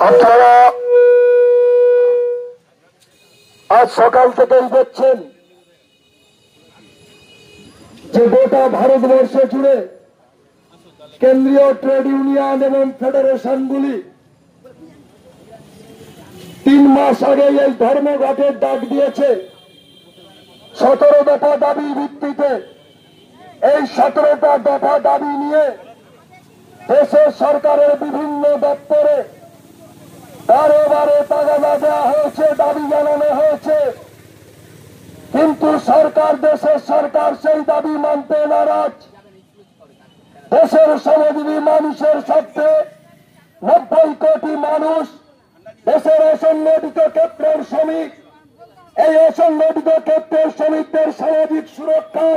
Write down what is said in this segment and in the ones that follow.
আপনারা আজ সকাল থেকেই দেখছেন যে গোটা ভারতবর্ষ জুড়ে কেন্দ্রীয় ট্রেড ইউনিয়ন এবং ফেডারেশনগুলি 3 মাস আগে এই ধর্মঘটের ডাক দিয়েছে 17 দফা দাবি ভিত্তিতে। এই 17টা দফা দাবি নিয়ে দেশের সরকারের বিভিন্ন দপ্তরে বারে বারে তাগাদা দেওয়া হয়েছে, দাবি জানানো হয়েছে, কিন্তু দেশের সরকার সেই দাবি মানতে নারাজ। দেশের শ্রমজীবী মানুষের স্বার্থে 90 কোটি মানুষ, দেশের অসংগঠিত ক্ষেত্রের শ্রমিক, এই অসংগঠিত ক্ষেত্রের শ্রমিকদের সামাজিক সুরক্ষা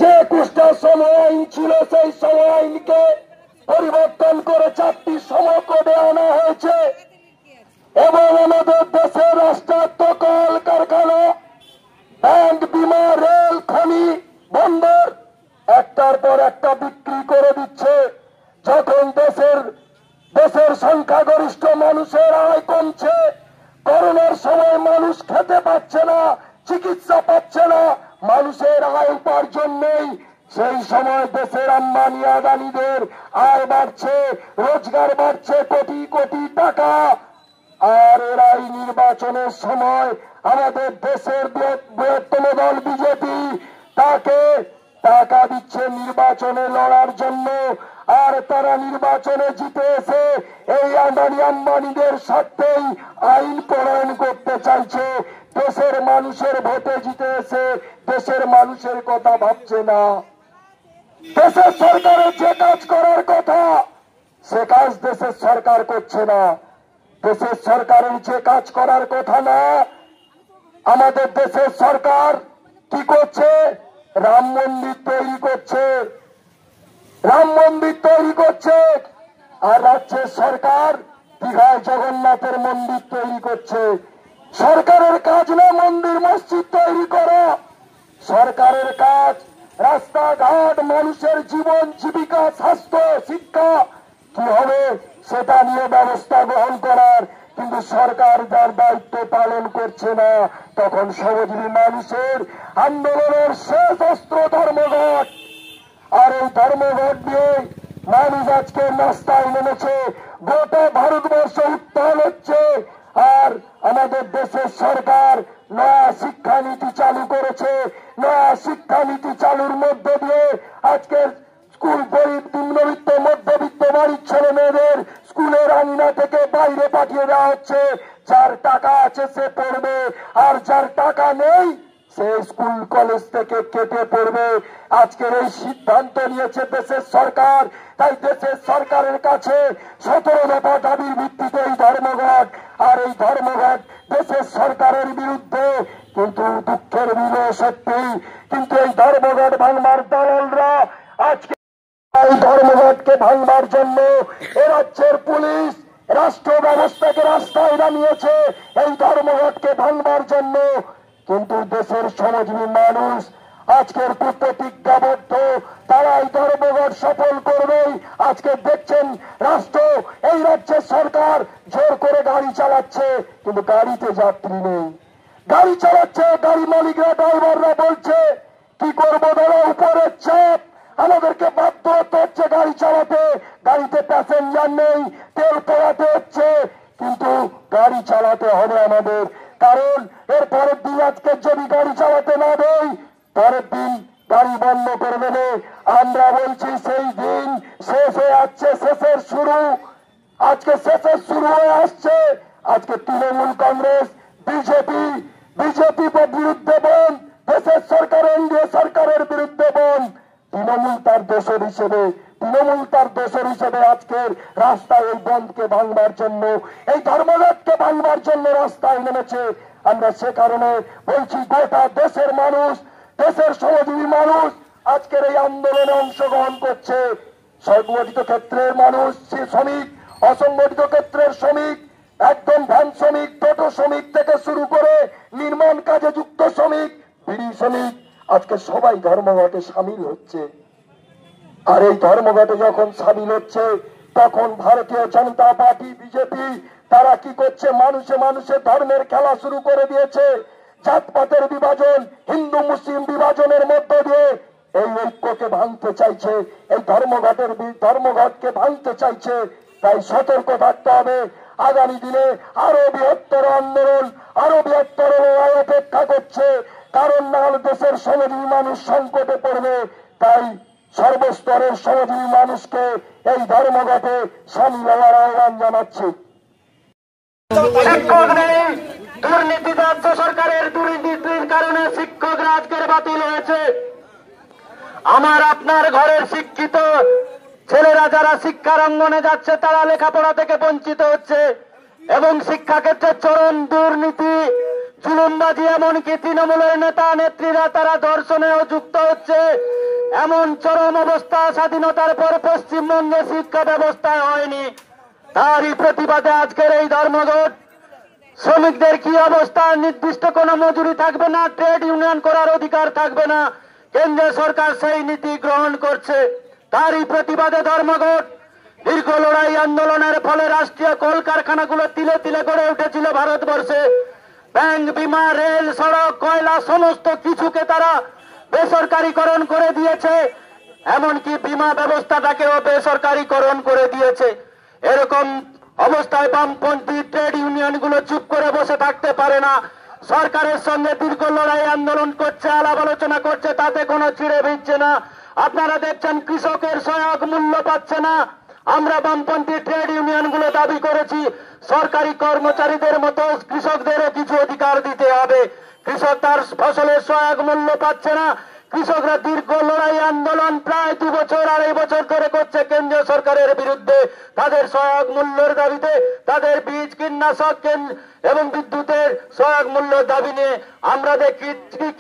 যে 21টা শ্রম আইন ছিল সেই শ্রম আইনকে পরিবর্তন করে 4টি শ্রম কোডে আনা হয়েছে এবং আমাদের দেশের রাষ্ট্রায়ত্ত কল কারখানা, ব্যাংক, বিমা, রেল, খনি, বন্দর একটার পর একটা বিক্রি করে দিচ্ছে। যখন দেশের সংখ্যাগরিষ্ঠ মানুষের আয় কমছে, করোনার সময় মানুষ খেতে পাচ্ছে না, চিকিৎসা পাচ্ছে না, মানুষের আয় উপার্জন নেই, সেই সময় দেশের আম্বানি আদানিদের আয় বাড়ছে, রোজগার বাড়ছে কোটি কোটি টাকা। আর এরাই নির্বাচনের সময় আমাদের দেশের বৃহত্তম দল বিজেপি তাকে টাকা দিচ্ছে নির্বাচনে লড়ার জন্য। আর তারা নির্বাচনে জিতে এসে এই আদানি আম্বানিদের স্বার্থেই আইন প্রণয়ন করতে চাইছে। দেশের মানুষের ভোটে জিতে এসে দেশের মানুষের কথা ভাবছে না। দেশের সরকারের যে কাজ করার কথা সে কাজ দেশের সরকার করছে না। দেশের সরকারের যে কাজ করার কথা না, আমাদের দেশের সরকার কি করছে? রাম মন্দির তৈরি করছে, রাম মন্দির তৈরি করছে। আর রাজ্যের সরকার দীঘায় জগন্নাথের মন্দির তৈরি করছে। সরকারের কাজ না মন্দির মসজিদ তৈরি করা, সরকারের কাজ রাস্তাঘাট, মানুষের জীবন জীবিকা, স্বাস্থ্য, শিক্ষা কি হবে সেটা নিয়ে ব্যবস্থা গ্রহণ করার। কিন্তু সরকার যার দায়িত্ব পালন করছে না, তখন শ্রমজীবী মানুষের আন্দোলনের শেষ অস্ত্র ধর্মঘট। আর এই ধর্মঘট নিয়ে মানুষ আজকে রাস্তায় নেমেছে, গোটা ভারতবর্ষ উত্তাল হচ্ছে। আর আমাদের দেশের সরকার নয়া শিক্ষানীতি চালু করেছে। নয়া শিক্ষানীতি চালুর মধ্য দিয়ে আজকের স্কুল নিম্নবিত্ত মধ্যবিত্ত বাড়ির ছেলে মেয়েদের স্কুলের আঙিনা থেকে বাইরে পাঠিয়ে দেওয়া হচ্ছে। যার টাকা আছে সে পড়বে, আর যার টাকা নেই সে স্কুল কলেজ থেকে কেটে পড়বে। আজকের এই সিদ্ধান্ত নিয়েছে দেশের সরকার। তাই দেশের সরকারের কাছে 17 দফা দাবির ভিত্তিতে এই ধর্মঘট। আর এই ধর্মঘট দেশের সরকারের বিরুদ্ধে, কিন্তু দুঃখের বিষয় সত্যি, কিন্তু এই ধর্মঘট ভাঙবার দালালরা আজকে এই ধর্মঘটকে ভাঙবার জন্য এ রাজ্যের পুলিশ রাষ্ট্র ব্যবস্থাকে রাস্তায় নামিয়েছে এই ধর্মঘটকে ভাঙবার জন্য। কিন্তু দেশের শ্রমজীবী মানুষ আজকের প্রতিজ্ঞাবদ্ধ, তারা এই ধর্মঘট সফল করবেই। আজকে দেখছেন রাষ্ট্র, এই রাজ্যের সরকার জোর করে গাড়ি চালাচ্ছে, কিন্তু গাড়িতে যাত্রী নেই। গাড়ি চালাচ্ছে, গাড়ি মালিকরা, ড্রাইভাররা বলছে কি করবো দাদা, উপরের চাপ, আমাদেরকে বাধ্য হতে হচ্ছে গাড়ি চালাতে। গাড়িতে প্যাসেঞ্জার নেই, তেল পোড়াতে হচ্ছে, কিন্তু গাড়ি চালাতে হবে আমাদের। কারণ এর পরের দিন আজকে যদি গাড়ি চালাতে না দেই, পরের দিন গাড়ি বন্ধ করে দেবে। আমরা বলছি সেই দিন শেষ হয়ে আসছে, শেষের শুরু। আজকে শেষের শুরু হয়ে আসছে। আজকে তৃণমূল কংগ্রেস, বিজেপি বিরুদ্ধে বন্ধ, দেশের সরকার এনডিএ সরকারের বিরুদ্ধে বন্ধ। তৃণমূল তার দোষর হিসেবে আজকের রাস্তায় এই বন্ধকে ভাঙবার জন্য, এই ধর্মঘটকে ভাঙবার জন্য রাস্তায় নেমেছে। আমরা সে কারণে বলছি গোটা দেশের মানুষ, দেশের শ্রমজীবী মানুষ আজকের এই আন্দোলনে অংশগ্রহণ করছে। সংগঠিত ক্ষেত্রের মানুষ, শ্রমিক, অসংগঠিত ক্ষেত্রের শ্রমিক, একদম ভ্যান শ্রমিক, টোটো শ্রমিক থেকে শুরু করে নির্মাণ কাজে যুক্ত শ্রমিক, বিড়ি শ্রমিক, আজকে সবাই ধর্মঘটে সামিল হচ্ছে। আর এই ধর্মঘটে যখন সামিল হচ্ছে, তখন ভারতীয় জনতা পার্টি বিজেপি তারা কি করছে, মানুষে মানুষে ধর্মের খেলা শুরু করে দিয়েছে। জাতপাতের বিভাজন, হিন্দু মুসলিম বিভাজনের মধ্য দিয়ে এই ঐক্যকে ভাঙতে চাইছে, এই ধর্মঘটকে ভাঙতে চাইছে। তাই সতর্ক থাকতে হবে। আগামী দিনে আরো বৃহত্তর আন্দোলন, আরো বৃহত্তর লড়াই অপেক্ষা করছে। কারণ না হলে দেশের সমাজী মানুষ সংকটে পড়বে। তাই সর্বস্তরের সমাজী মানুষকে এই ধর্মঘটে সামিল হওয়ার আহ্বান জানাচ্ছি। শিক্ষক নেই, দুর্নীতি, রাজ্য সরকারের দুর্নীতির কারণে শিক্ষকরা আজকের বাতিল হয়েছে। আমার আপনার ঘরের শিক্ষিত ছেলেরা যারা শিক্ষার অঙ্গনে যাচ্ছে তারা লেখাপড়া থেকে বঞ্চিত হচ্ছে এবং শিক্ষাক্ষেত্রে চরম দুর্নীতি, জুলুমবাজি, এমনকি তৃণমূলের নেতা নেত্রীরা তারা ধর্ষণেও যুক্ত হচ্ছে। এমন চরম অবস্থা স্বাধীনতার পর পশ্চিমবঙ্গে শিক্ষা ব্যবস্থায় হয়নি। তারই প্রতিবাদে আজকের এই ধর্মঘট। শ্রমিকদের কি অবস্থা, নির্দিষ্ট কোনো মজুরি থাকবে না, ট্রেড ইউনিয়ন করার অধিকার থাকবে না, কেন্দ্রীয় সরকার সেই নীতি গ্রহণ করছে। তারই প্রতিবাদে ধর্মঘট। দীর্ঘ লড়াই আন্দোলনের ফলে রাষ্ট্রীয় কলকারখানাগুলো তিলে তিলে গড়ে উঠেছিল ভারতবর্ষে। ব্যাংক, বিমা, রেল, সড়ক, কয়লা সমস্ত কিছুকে তারা বেসরকারীকরণ করে দিয়েছে। এমনকি বিমা ব্যবস্থাটাকেও বেসরকারীকরণ করে দিয়েছে। এরকম অবস্থায় বামপন্থী ট্রেড ইউনিয়নগুলো চুপ করে বসে থাকতে পারে না। সরকারের সঙ্গে দীর্ঘ লড়াই আন্দোলন করছে, আলাপ আলোচনা করছে, তাতে কোনো ছিঁড়ে ভিজছে না। আপনারা দেখছেন কৃষকের সহায়ক মূল্য পাচ্ছে না। আমরা বামপন্থী ট্রেড ইউনিয়নগুলো দাবি করেছি সরকারি কর্মচারীদের মতো কৃষকদেরও কিছু অধিকার দিতে হবে। কৃষক তার ফসলের সহায়ক মূল্য পাচ্ছে না। কৃষকরা দীর্ঘ লড়াই আন্দোলন প্রায় 2 বছর 2.5 বছর ধরে করছে কেন্দ্রীয় সরকারের বিরুদ্ধে। তাদের সহায়ক মূল্যের দাবিতে, তাদের বীজ, কীটনাশক এবং বিদ্যুতের সহায়ক মূল্য দাবি নিয়ে আমরা দেখি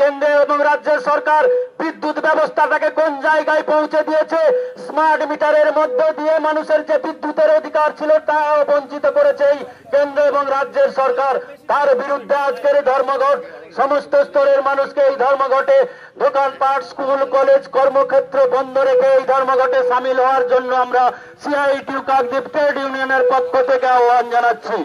কেন্দ্র এবং রাজ্যের সরকার বিদ্যুৎ ব্যবস্থাটাকে কোন জায়গায় পৌঁছে দিয়েছে। স্মার্ট মিটারের মধ্য দিয়ে মানুষের যে বিদ্যুতের অধিকার ছিল তাও বঞ্চিত করেছে এই কেন্দ্র এবং রাজ্যের সরকার। তার বিরুদ্ধে আজকের ধর্মঘট। সমস্ত স্তরের মানুষকে এই ধর্মঘটে, দোকানপাট, স্কুল, কলেজ, কর্মক্ষেত্র বন্ধ রেখে এই ধর্মঘটে সামিল হওয়ার জন্য আমরা সিআইটিইউ কাকদ্বীপ ট্রেড ইউনিয়নের পক্ষ থেকে আহ্বান জানাচ্ছি।